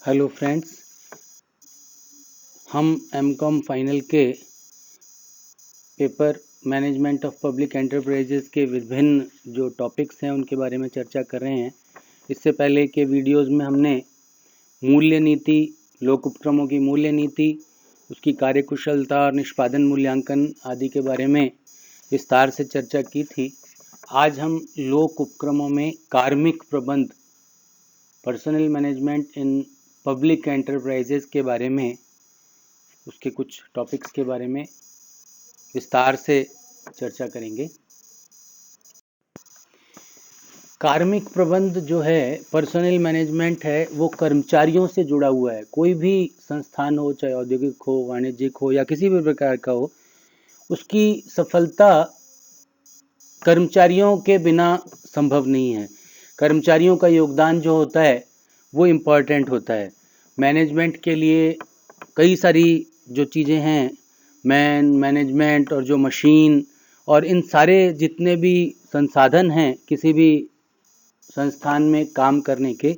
Hello friends, हम MCom final के paper management of public enterprises के विभिन्न जो टॉपिक्स हैं उनके बारे में चर्चा कर रहे हैं। इससे पहले के वीडियोस में हमने मूल्य नीति, लोक उपक्रमों की मूल्य नीति, उसकी कार्यकुशलता और निष्पादन मूल्यांकन आदि के बारे में विस्तार से चर्चा की थी। आज हम लोक उपक्रमों में कार्मिक प्रबंध, personal management in public enterprises के बारे में, उसके कुछ टॉपिक्स के बारे में विस्तार से चर्चा करेंगे। कार्मिक प्रबंध जो है, पर्सनल मैनेजमेंट है, वो कर्मचारियों से जुड़ा हुआ है। कोई भी संस्थान हो, चाहे औद्योगिक हो, वाणिज्यिक हो या किसी भी प्रकार का हो, उसकी सफलता कर्मचारियों के बिना संभव नहीं है। कर्मचारियों का योगदान जो होता है वो इम्पॉर्टेंट होता है। मैनेजमेंट के लिए कई सारी जो चीज़ें हैं, मैनेजमेंट और जो मशीन और इन सारे जितने भी संसाधन हैं किसी भी संस्थान में काम करने के,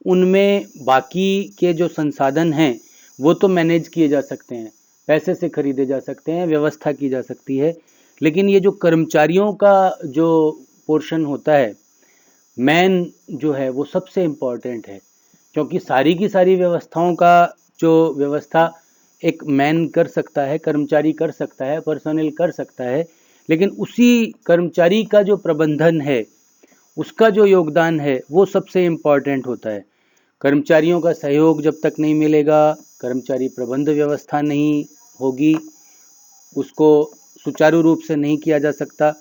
उनमें बाकी के जो संसाधन हैं वो तो मैनेज किए जा सकते हैं, पैसे से खरीदे जा सकते हैं, व्यवस्था की जा सकती है। लेकिन ये जो कर्मचारियों का जो पोर्शन होता है, मैन जो है, वो सबसे इम्पॉर्टेंट है, क्योंकि सारी की सारी व्यवस्थाओं का जो व्यवस्था एक मैन कर सकता है, कर्मचारी कर सकता है, पर्सनल कर सकता है, लेकिन उसी कर्मचारी का जो प्रबंधन है, उसका जो योगदान है, वो सबसे इम्पॉर्टेंट होता है। कर्मचारियों का सहयोग जब तक नहीं मिलेगा, कर्मचारी प्रबंध व्यवस्था नहीं होगी, उसको सुचारू रूप से नहीं किया जा सकता।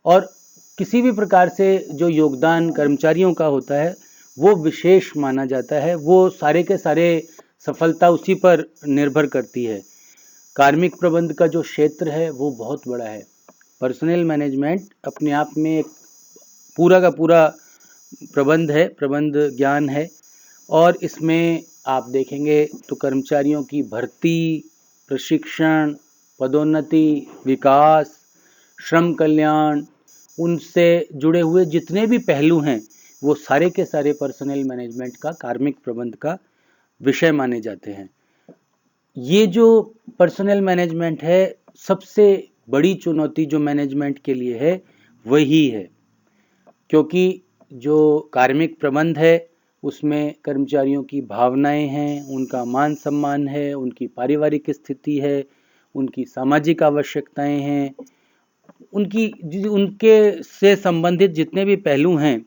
और किसी भी प्रकार से जो योगदान कर्मचारियों का होता है वो विशेष माना जाता है, वो सारे के सारे सफलता उसी पर निर्भर करती है। कार्मिक प्रबंध का जो क्षेत्र है वो बहुत बड़ा है। पर्सनल मैनेजमेंट अपने आप में एक पूरा का पूरा प्रबंध है, प्रबंध ज्ञान है, और इसमें आप देखेंगे तो कर्मचारियों की भर्ती, प्रशिक्षण, पदोन्नति, विकास, श्रम कल्याण, उनसे जुड़े हुए जितने भी पहलू हैं वो सारे के सारे पर्सनल मैनेजमेंट का, कार्मिक प्रबंध का विषय माने जाते हैं। ये जो पर्सनल मैनेजमेंट है, सबसे बड़ी चुनौती जो मैनेजमेंट के लिए है वही है, क्योंकि जो कार्मिक प्रबंध है उसमें कर्मचारियों की भावनाएं हैं, उनका मान सम्मान है, उनकी पारिवारिक स्थिति है, उनकी सामाजिक आवश्यकताएं हैं, उनके से संबंधित जितने भी पहलू हैं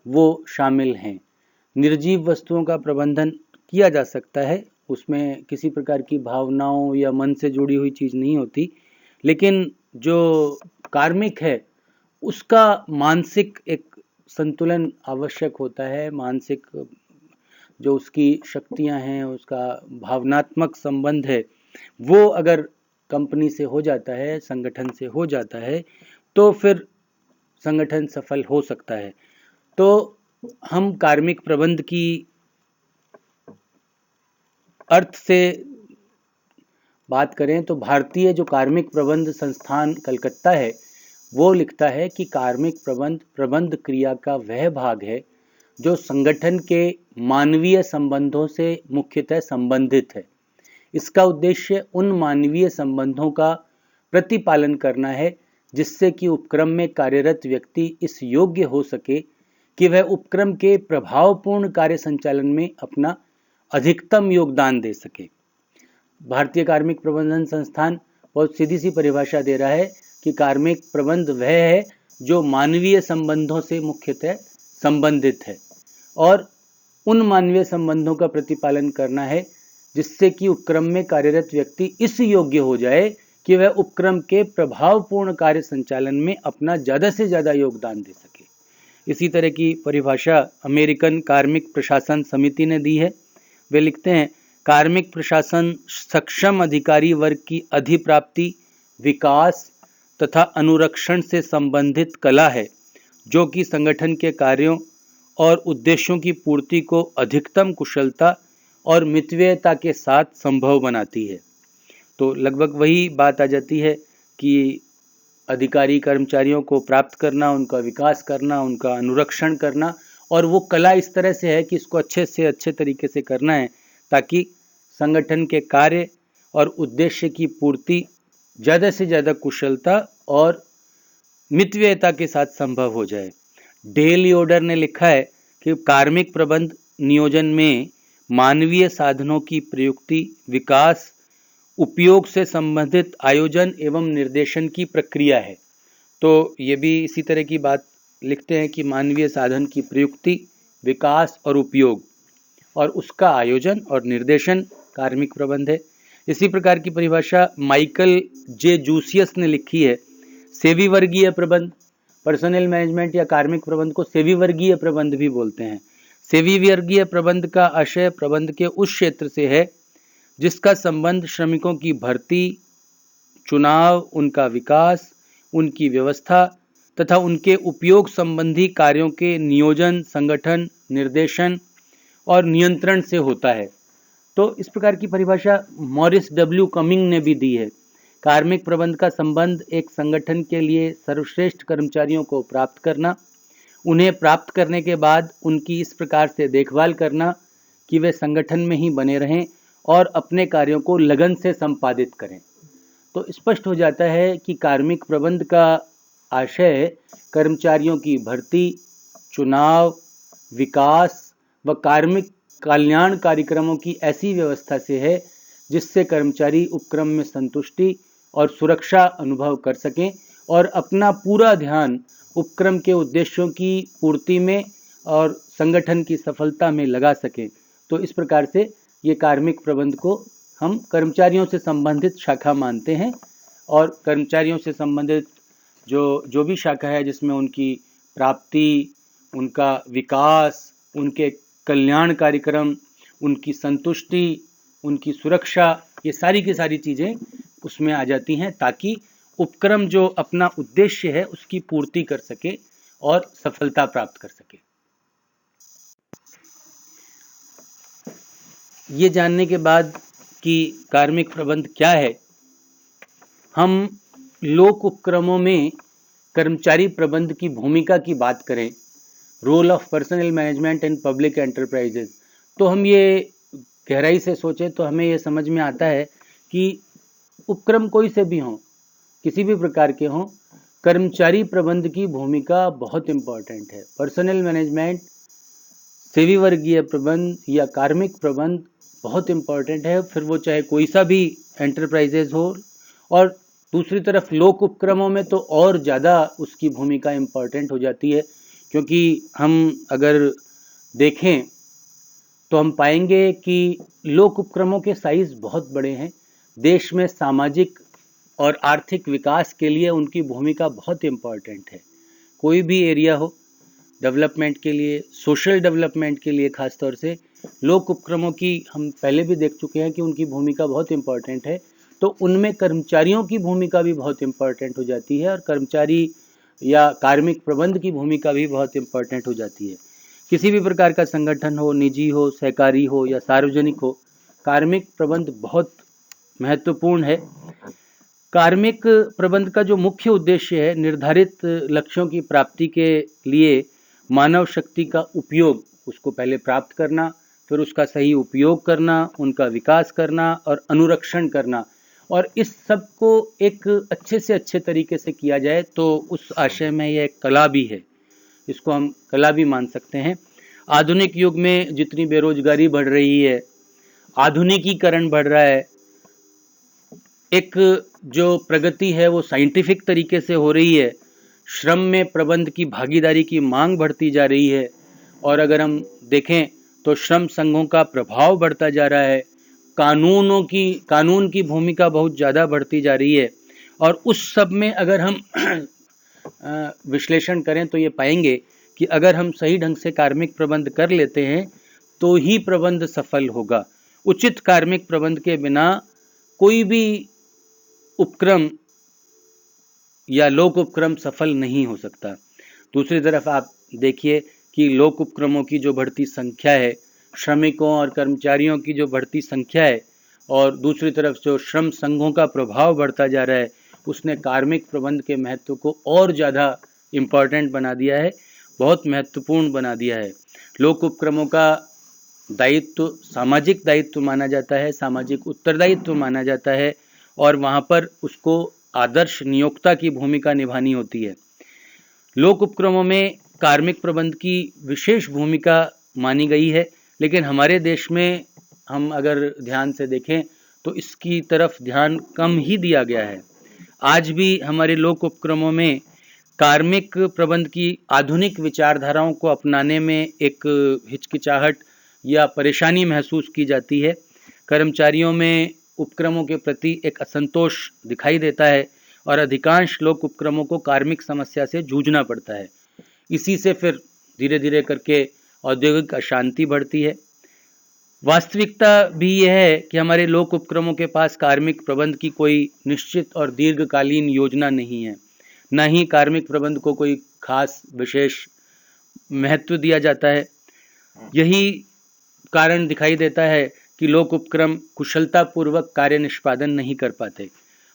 वो शामिल हैं। निर्जीव वस्तुओं का प्रबंधन किया जा सकता है, उसमें किसी प्रकार की भावनाओं या मन से जुड़ी हुई चीज़ नहीं होती, लेकिन जो कार्मिक है उसका मानसिक एक संतुलन आवश्यक होता है। मानसिक जो उसकी शक्तियां हैं, उसका भावनात्मक संबंध है, वो अगर कंपनी से हो जाता है, संगठन से हो जाता है, तो फिर संगठन सफल हो सकता है। तो हम कार्मिक प्रबंध की अर्थ से बात करें तो भारतीय जो कार्मिक प्रबंध संस्थान कलकत्ता है वो लिखता है कि कार्मिक प्रबंध क्रिया का वह भाग है जो संगठन के मानवीय संबंधों से मुख्यतः संबंधित है। इसका उद्देश्य उन मानवीय संबंधों का प्रतिपालन करना है जिससे कि उपक्रम में कार्यरत व्यक्ति इस योग्य हो सके कि वह उपक्रम के प्रभावपूर्ण कार्य संचालन में अपना अधिकतम योगदान दे सके। भारतीय कार्मिक प्रबंधन संस्थान बहुत सीधी सी परिभाषा दे रहा है कि कार्मिक प्रबंध वह है जो मानवीय संबंधों से मुख्यतः संबंधित है, और उन मानवीय संबंधों का प्रतिपालन करना है जिससे कि उपक्रम में कार्यरत व्यक्ति इस योग्य हो जाए कि वह उपक्रम के प्रभावपूर्ण कार्य संचालन में अपना ज़्यादा से ज़्यादा योगदान दे सके। इसी तरह की परिभाषा अमेरिकन कार्मिक प्रशासन समिति ने दी है। वे लिखते हैं, कार्मिक प्रशासन सक्षम अधिकारी वर्ग की अधिप्राप्ति, विकास तथा अनुरक्षण से संबंधित कला है जो कि संगठन के कार्यों और उद्देश्यों की पूर्ति को अधिकतम कुशलता और मितव्ययता के साथ संभव बनाती है। तो लगभग वही बात आ जाती है कि अधिकारी कर्मचारियों को प्राप्त करना, उनका विकास करना, उनका अनुरक्षण करना, और वो कला इस तरह से है कि इसको अच्छे से अच्छे तरीके से करना है ताकि संगठन के कार्य और उद्देश्य की पूर्ति ज़्यादा से ज़्यादा कुशलता और मितव्ययता के साथ संभव हो जाए। डेल योडर ने लिखा है कि कार्मिक प्रबंध नियोजन में मानवीय साधनों की प्रयुक्ति, विकास, उपयोग से संबंधित आयोजन एवं निर्देशन की प्रक्रिया है। तो ये भी इसी तरह की बात लिखते हैं कि मानवीय साधन की प्रयुक्ति, विकास और उपयोग और उसका आयोजन और निर्देशन कार्मिक प्रबंध है। इसी प्रकार की परिभाषा माइकल जे जूसियस ने लिखी है। सेवी वर्गीय प्रबंध, पर्सनल मैनेजमेंट या कार्मिक प्रबंध को सेवी वर्गीय प्रबंध भी बोलते हैं। सेवी वर्गीय प्रबंध का आशय प्रबंध के उस क्षेत्र से है जिसका संबंध श्रमिकों की भर्ती, चुनाव, उनका विकास, उनकी व्यवस्था तथा उनके उपयोग संबंधी कार्यों के नियोजन, संगठन, निर्देशन और नियंत्रण से होता है। तो इस प्रकार की परिभाषा मॉरिस डब्ल्यू कमिंग ने भी दी है। कार्मिक प्रबंध का संबंध एक संगठन के लिए सर्वश्रेष्ठ कर्मचारियों को प्राप्त करना, उन्हें प्राप्त करने के बाद उनकी इस प्रकार से देखभाल करना कि वे संगठन में ही बने रहें और अपने कार्यों को लगन से संपादित करें। तो स्पष्ट हो जाता है कि कार्मिक प्रबंध का आशय कर्मचारियों की भर्ती, चुनाव, विकास व कार्मिक कल्याण कार्यक्रमों की ऐसी व्यवस्था से है जिससे कर्मचारी उपक्रम में संतुष्टि और सुरक्षा अनुभव कर सकें और अपना पूरा ध्यान उपक्रम के उद्देश्यों की पूर्ति में और संगठन की सफलता में लगा सकें। तो इस प्रकार से ये कार्मिक प्रबंध को हम कर्मचारियों से संबंधित शाखा मानते हैं और कर्मचारियों से संबंधित जो भी शाखा है जिसमें उनकी प्राप्ति, उनका विकास, उनके कल्याण कार्यक्रम, उनकी संतुष्टि, उनकी सुरक्षा, ये सारी की सारी चीज़ें उसमें आ जाती हैं ताकि उपक्रम जो अपना उद्देश्य है उसकी पूर्ति कर सके और सफलता प्राप्त कर सके। ये जानने के बाद कि कार्मिक प्रबंध क्या है, हम लोक उपक्रमों में कर्मचारी प्रबंध की भूमिका की बात करें, role of personnel management in public enterprises, तो हम ये गहराई से सोचें तो हमें ये समझ में आता है कि उपक्रम कोई से भी हों, किसी भी प्रकार के हों, कर्मचारी प्रबंध की भूमिका बहुत इम्पॉर्टेंट है। पर्सनल मैनेजमेंट, सेवी वर्गीय प्रबंध या कार्मिक प्रबंध बहुत इम्पॉर्टेंट है, फिर वो चाहे कोई सा भी एंटरप्राइजेज हो। और दूसरी तरफ लोक उपक्रमों में तो और ज़्यादा उसकी भूमिका इम्पॉर्टेंट हो जाती है, क्योंकि हम अगर देखें तो हम पाएंगे कि लोक उपक्रमों के साइज़ बहुत बड़े हैं। देश में सामाजिक और आर्थिक विकास के लिए उनकी भूमिका बहुत इम्पॉर्टेंट है। कोई भी एरिया हो डेवलपमेंट के लिए, सोशल डेवलपमेंट के लिए खास तौर से लोक उपक्रमों की हम पहले भी देख चुके हैं कि उनकी भूमिका बहुत इम्पॉर्टेंट है। तो उनमें कर्मचारियों की भूमिका भी बहुत इम्पॉर्टेंट हो जाती है और कर्मचारी या कार्मिक प्रबंध की भूमिका भी बहुत इम्पॉर्टेंट हो जाती है। किसी भी प्रकार का संगठन हो, निजी हो, सहकारी हो या सार्वजनिक हो, कार्मिक प्रबंध बहुत महत्वपूर्ण है। कार्मिक प्रबंध का जो मुख्य उद्देश्य है, निर्धारित लक्ष्यों की प्राप्ति के लिए मानव शक्ति का उपयोग, उसको पहले प्राप्त करना, फिर उसका सही उपयोग करना, उनका विकास करना और अनुरक्षण करना, और इस सब को एक अच्छे से अच्छे तरीके से किया जाए तो उस आशय में यह एक कला भी है, इसको हम कला भी मान सकते हैं। आधुनिक युग में जितनी बेरोजगारी बढ़ रही है, आधुनिकीकरण बढ़ रहा है, एक जो प्रगति है वो साइंटिफिक तरीके से हो रही है, श्रम में प्रबंध की भागीदारी की मांग बढ़ती जा रही है, और अगर हम देखें तो श्रम संघों का प्रभाव बढ़ता जा रहा है, कानून की भूमिका बहुत ज़्यादा बढ़ती जा रही है। और उस सब में अगर हम विश्लेषण करें तो ये पाएंगे कि अगर हम सही ढंग से कार्मिक प्रबंध कर लेते हैं तो ही प्रबंध सफल होगा। उचित कार्मिक प्रबंध के बिना कोई भी उपक्रम या लोक उपक्रम सफल नहीं हो सकता। दूसरी तरफ आप देखिए कि लोक उपक्रमों की जो बढ़ती संख्या है, श्रमिकों और कर्मचारियों की जो बढ़ती संख्या है, और दूसरी तरफ जो श्रम संघों का प्रभाव बढ़ता जा रहा है, उसने कार्मिक प्रबंध के महत्व को और ज़्यादा इम्पॉर्टेंट बना दिया है, बहुत महत्वपूर्ण बना दिया है। लोक उपक्रमों का दायित्व सामाजिक दायित्व माना जाता है, सामाजिक उत्तरदायित्व माना जाता है और वहाँ पर उसको आदर्श नियोक्ता की भूमिका निभानी होती है। लोक उपक्रमों में कार्मिक प्रबंध की विशेष भूमिका मानी गई है, लेकिन हमारे देश में हम अगर ध्यान से देखें तो इसकी तरफ ध्यान कम ही दिया गया है। आज भी हमारे लोक उपक्रमों में कार्मिक प्रबंध की आधुनिक विचारधाराओं को अपनाने में एक हिचकिचाहट या परेशानी महसूस की जाती है। कर्मचारियों में उपक्रमों के प्रति एक असंतोष दिखाई देता है और अधिकांश लोक उपक्रमों को कार्मिक समस्या से जूझना पड़ता है। इसी से फिर धीरे धीरे करके औद्योगिक अशांति बढ़ती है। वास्तविकता भी यह है कि हमारे लोक उपक्रमों के पास कार्मिक प्रबंध की कोई निश्चित और दीर्घकालीन योजना नहीं है, न ही कार्मिक प्रबंध को कोई खास विशेष महत्व दिया जाता है। यही कारण दिखाई देता है कि लोक उपक्रम कुशलतापूर्वक कार्य निष्पादन नहीं कर पाते।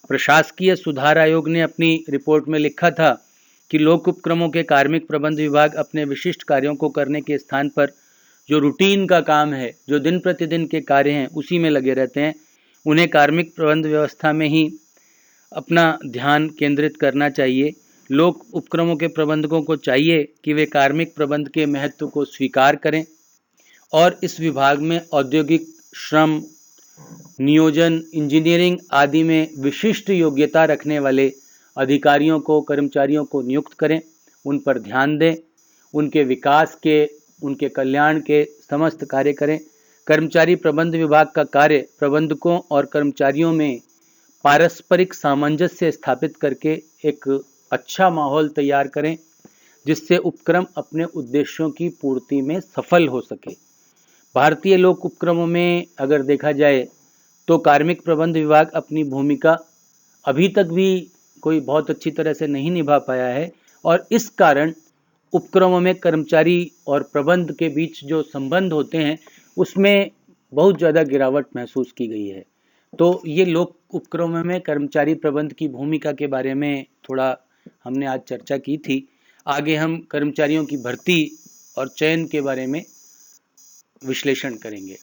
प्रशासकीय सुधार आयोग ने अपनी रिपोर्ट में लिखा था कि लोक उपक्रमों के कार्मिक प्रबंध विभाग अपने विशिष्ट कार्यों को करने के स्थान पर जो रूटीन का काम है, जो दिन प्रतिदिन के कार्य हैं, उसी में लगे रहते हैं। उन्हें कार्मिक प्रबंध व्यवस्था में ही अपना ध्यान केंद्रित करना चाहिए। लोक उपक्रमों के प्रबंधकों को चाहिए कि वे कार्मिक प्रबंध के महत्व को स्वीकार करें और इस विभाग में औद्योगिक श्रम, नियोजन, इंजीनियरिंग आदि में विशिष्ट योग्यता रखने वाले अधिकारियों को, कर्मचारियों को नियुक्त करें, उन पर ध्यान दें, उनके विकास के, उनके कल्याण के समस्त कार्य करें। कर्मचारी प्रबंध विभाग का कार्य प्रबंधकों और कर्मचारियों में पारस्परिक सामंजस्य स्थापित करके एक अच्छा माहौल तैयार करें, जिससे उपक्रम अपने उद्देश्यों की पूर्ति में सफल हो सके। भारतीय लोक उपक्रमों में अगर देखा जाए तो कार्मिक प्रबंध विभाग अपनी भूमिका अभी तक भी कोई बहुत अच्छी तरह से नहीं निभा पाया है और इस कारण उपक्रमों में कर्मचारी और प्रबंध के बीच जो संबंध होते हैं उसमें बहुत ज़्यादा गिरावट महसूस की गई है। तो ये लोक उपक्रमों में कर्मचारी प्रबंध की भूमिका के बारे में थोड़ा हमने आज चर्चा की थी। आगे हम कर्मचारियों की भर्ती और चयन के बारे में विश्लेषण करेंगे।